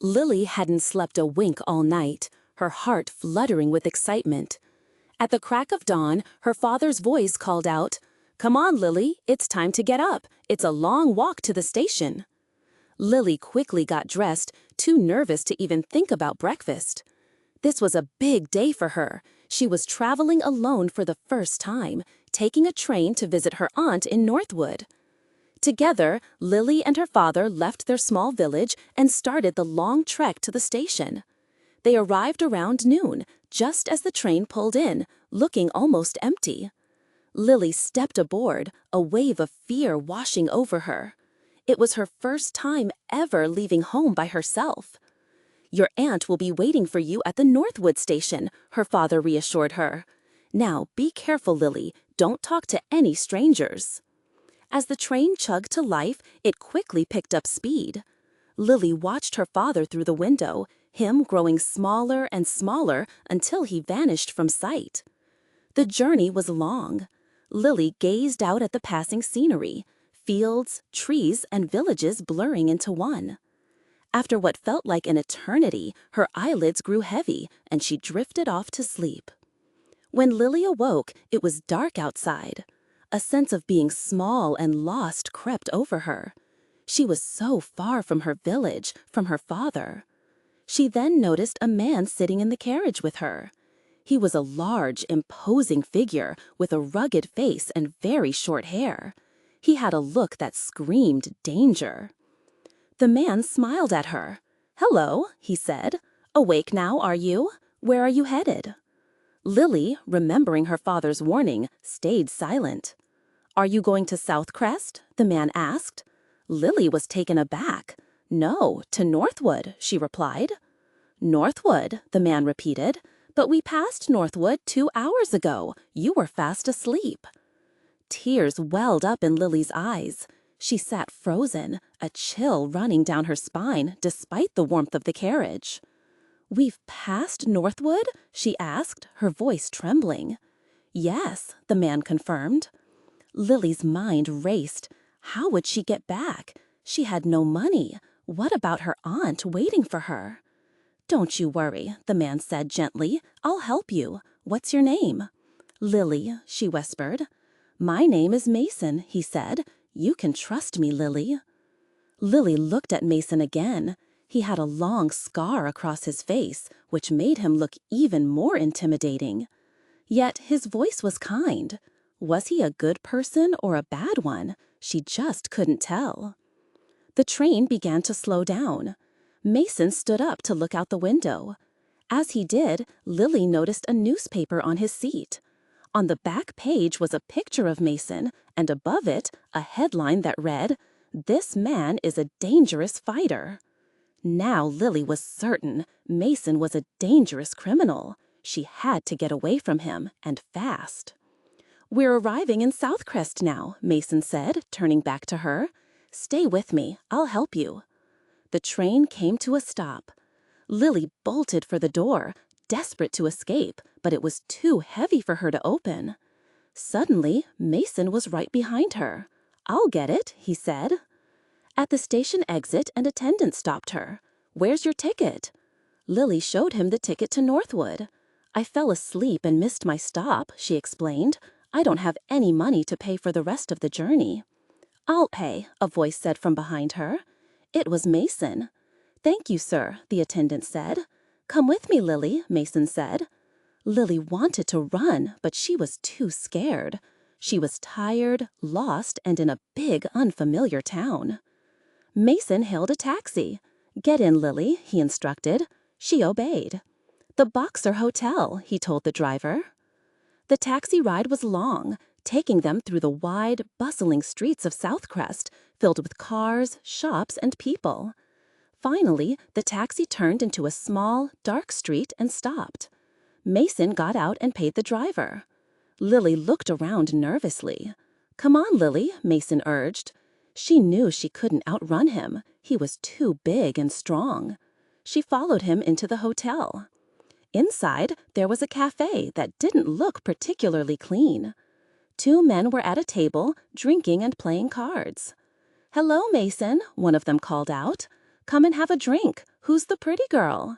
Lily hadn't slept a wink all night, her heart fluttering with excitement. At the crack of dawn, her father's voice called out, "Come on, Lily, it's time to get up. It's a long walk to the station." Lily quickly got dressed, too nervous to even think about breakfast. This was a big day for her. She was traveling alone for the first time, taking a train to visit her aunt in Northwood. Together, Lily and her father left their small village and started the long trek to the station. They arrived around noon, just as the train pulled in, looking almost empty. Lily stepped aboard, a wave of fear washing over her. It was her first time ever leaving home by herself. "Your aunt will be waiting for you at the Northwood station," her father reassured her. "Now, be careful, Lily. Don't talk to any strangers." As the train chugged to life, it quickly picked up speed. Lily watched her father through the window, him growing smaller and smaller until he vanished from sight. The journey was long. Lily gazed out at the passing scenery, fields, trees, and villages blurring into one. After what felt like an eternity, her eyelids grew heavy, and she drifted off to sleep. When Lily awoke, it was dark outside. A sense of being small and lost crept over her. She was so far from her village, from her father. She then noticed a man sitting in the carriage with her. He was a large, imposing figure with a rugged face and very short hair. He had a look that screamed danger. The man smiled at her. "Hello," he said. "Awake now, are you? Where are you headed?" Lily, remembering her father's warning, stayed silent. "Are you going to South Crest?" the man asked. Lily was taken aback. "No, to Northwood," she replied. "Northwood," the man repeated. "But we passed Northwood 2 hours ago. You were fast asleep." Tears welled up in Lily's eyes. She sat frozen, a chill running down her spine despite the warmth of the carriage. "We've passed Northwood?" she asked, her voice trembling. "Yes," the man confirmed. Lily's mind raced. How would she get back? She had no money. What about her aunt waiting for her? "Don't you worry," the man said gently. "I'll help you. What's your name?" "Lily," she whispered. "My name is Mason," he said. "You can trust me, Lily." Lily looked at Mason again. He had a long scar across his face, which made him look even more intimidating. Yet his voice was kind. Was he a good person or a bad one? She just couldn't tell. The train began to slow down. Mason stood up to look out the window. As he did, Lily noticed a newspaper on his seat. On the back page was a picture of Mason, and above it, a headline that read, "This man is a dangerous fighter." Now Lily was certain Mason was a dangerous criminal. She had to get away from him, and fast. "We're arriving in South Crest now," Mason said, turning back to her. "Stay with me. I'll help you." The train came to a stop. Lily bolted for the door, desperate to escape, but it was too heavy for her to open. Suddenly, Mason was right behind her. "I'll get it," he said. At the station exit, an attendant stopped her. "Where's your ticket?" Lily showed him the ticket to Northwood. "I fell asleep and missed my stop," she explained. "I don't have any money to pay for the rest of the journey." "I'll pay," a voice said from behind her. It was Mason. "Thank you, sir," the attendant said. "Come with me, Lily," Mason said. Lily wanted to run, but she was too scared. She was tired, lost, and in a big, unfamiliar town. Mason hailed a taxi. "Get in, Lily," he instructed. She obeyed. "The Boxer Hotel," he told the driver. The taxi ride was long, taking them through the wide, bustling streets of South Crest, filled with cars, shops, and people. Finally, the taxi turned into a small, dark street and stopped. Mason got out and paid the driver. Lily looked around nervously. "Come on, Lily," Mason urged. She knew she couldn't outrun him. He was too big and strong. She followed him into the hotel. Inside, there was a cafe that didn't look particularly clean. 2 men were at a table, drinking and playing cards. "Hello, Mason," one of them called out. "Come and have a drink. Who's the pretty girl?"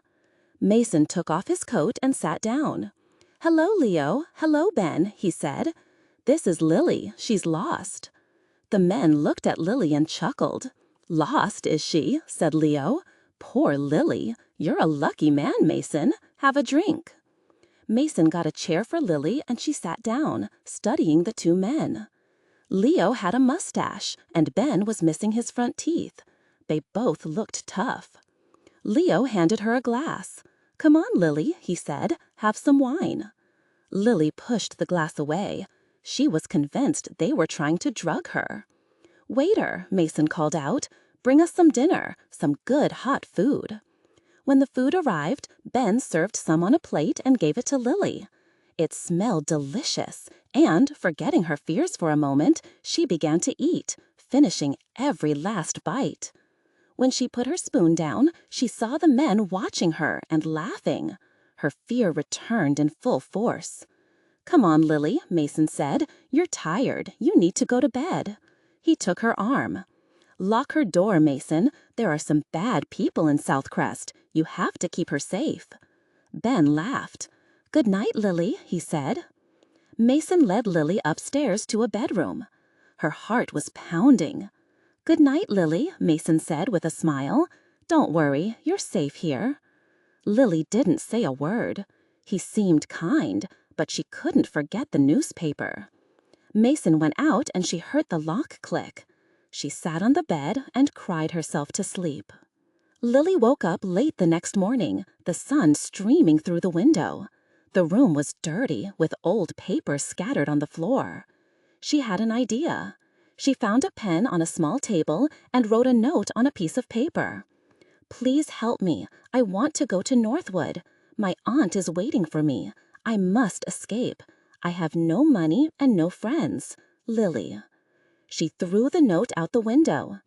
Mason took off his coat and sat down. "Hello, Leo. Hello, Ben," he said. "This is Lily. She's lost." The men looked at Lily and chuckled. "Lost, is she?" said Leo. "Poor Lily. You're a lucky man, Mason. Have a drink." Mason got a chair for Lily and she sat down, studying the two men. Leo had a mustache and Ben was missing his front teeth. They both looked tough. Leo handed her a glass. "Come on, Lily," he said. "Have some wine." Lily pushed the glass away. She was convinced they were trying to drug her. "Waiter," Mason called out, "bring us some dinner, some good hot food." When the food arrived, Ben served some on a plate and gave it to Lily. It smelled delicious, and, forgetting her fears for a moment, she began to eat, finishing every last bite. When she put her spoon down, she saw the men watching her and laughing. Her fear returned in full force. "Come on, Lily," Mason said. "You're tired. You need to go to bed." He took her arm. "Lock her door, Mason. There are some bad people in South Crest. You have to keep her safe." Ben laughed. "Good night, Lily," he said. Mason led Lily upstairs to a bedroom. Her heart was pounding. "Good night, Lily," Mason said with a smile. "Don't worry, you're safe here." Lily didn't say a word. He seemed kind, but she couldn't forget the newspaper. Mason went out and she heard the lock click. She sat on the bed and cried herself to sleep. Lily woke up late the next morning, the sun streaming through the window. The room was dirty, with old papers scattered on the floor. She had an idea. She found a pen on a small table and wrote a note on a piece of paper. "Please help me. I want to go to Northwood. My aunt is waiting for me. I must escape. I have no money and no friends. Lily." She threw the note out the window.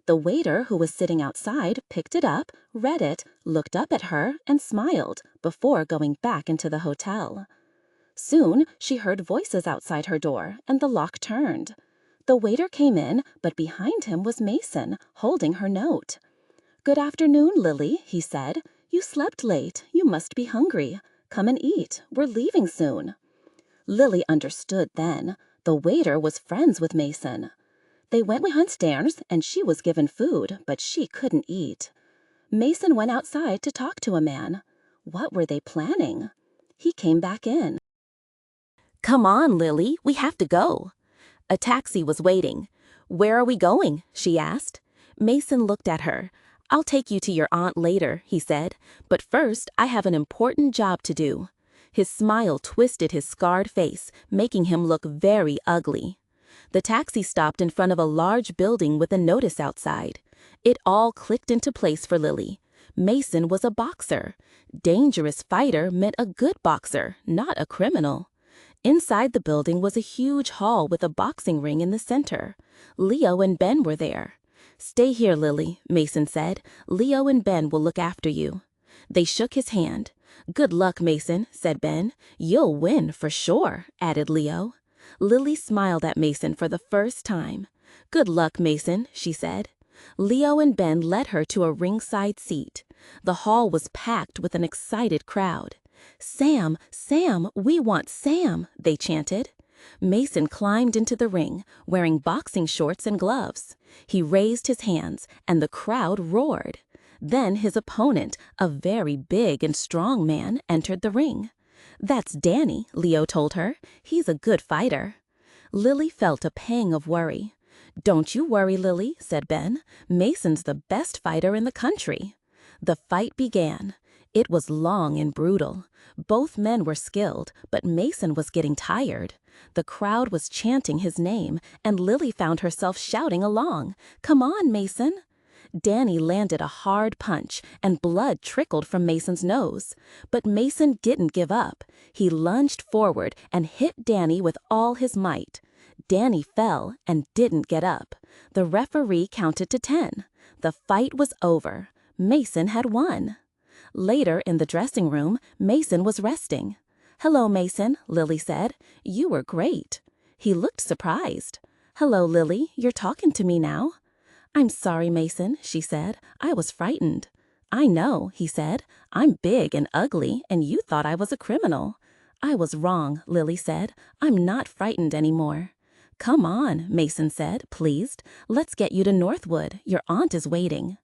The waiter who was sitting outside picked it up, read it, looked up at her, and smiled before going back into the hotel. Soon she heard voices outside her door, and the lock turned. The waiter came in, but behind him was Mason, holding her note. "Good afternoon, Lily," he said. "You slept late. You must be hungry. Come and eat. We're leaving soon." Lily understood then. The waiter was friends with Mason. They went downstairs, and she was given food, but she couldn't eat. Mason went outside to talk to a man. What were they planning? He came back in. "Come on, Lily, we have to go." A taxi was waiting. "Where are we going?" she asked. Mason looked at her. "I'll take you to your aunt later," he said. "But first, I have an important job to do." His smile twisted his scarred face, making him look very ugly. The taxi stopped in front of a large building with a notice outside. It all clicked into place for Lily. Mason was a boxer. Dangerous fighter meant a good boxer, not a criminal. Inside the building was a huge hall with a boxing ring in the center. Leo and Ben were there. "Stay here, Lily," Mason said. "Leo and Ben will look after you." They shook his hand. "Good luck, Mason," said Ben. "You'll win, for sure," added Leo. Lily smiled at Mason for the first time. "Good luck, Mason," she said. Leo and Ben led her to a ringside seat. The hall was packed with an excited crowd. "Sam, Sam, we want Sam," they chanted. Mason climbed into the ring, wearing boxing shorts and gloves. He raised his hands, and the crowd roared. Then his opponent, a very big and strong man, entered the ring. "That's Danny," Leo told her. "He's a good fighter." Lily felt a pang of worry. "Don't you worry, Lily," said Ben. "Mason's the best fighter in the country." The fight began. It was long and brutal. Both men were skilled, but Mason was getting tired. The crowd was chanting his name, and Lily found herself shouting along. "Come on, Mason!" Danny landed a hard punch, and blood trickled from Mason's nose. But Mason didn't give up. He lunged forward and hit Danny with all his might. Danny fell and didn't get up. The referee counted to 10. The fight was over. Mason had won. Later in the dressing room, Mason was resting. "Hello, Mason," Lily said. "You were great." He looked surprised. "Hello, Lily, you're talking to me now." "I'm sorry, Mason," she said. "I was frightened." "I know," he said. "I'm big and ugly, and you thought I was a criminal." "I was wrong," Lily said. "I'm not frightened anymore." "Come on," Mason said, pleased. "Let's get you to Northwood. Your aunt is waiting."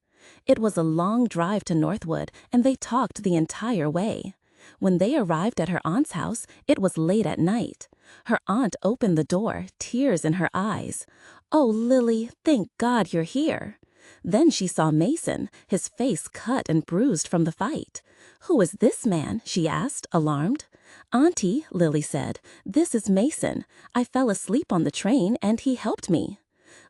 It was a long drive to Northwood, and they talked the entire way. When they arrived at her aunt's house, it was late at night. Her aunt opened the door, tears in her eyes. "Oh, Lily, thank God you're here." Then she saw Mason, his face cut and bruised from the fight. "Who is this man?" she asked, alarmed. "Auntie," Lily said, "this is Mason. I fell asleep on the train and he helped me."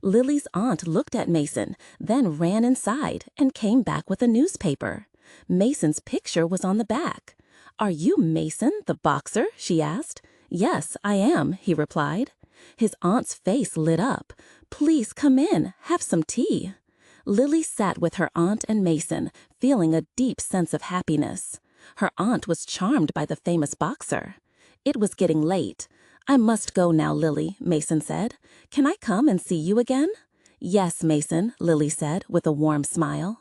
Lily's aunt looked at Mason, then ran inside and came back with a newspaper. Mason's picture was on the back. "Are you Mason, the boxer?" she asked. "Yes, I am," he replied. His aunt's face lit up. "Please come in, have some tea." Lily sat with her aunt and Mason, feeling a deep sense of happiness. Her aunt was charmed by the famous boxer. It was getting late. "I must go now, Lily," Mason said. "Can I come and see you again?" "Yes, Mason," Lily said with a warm smile.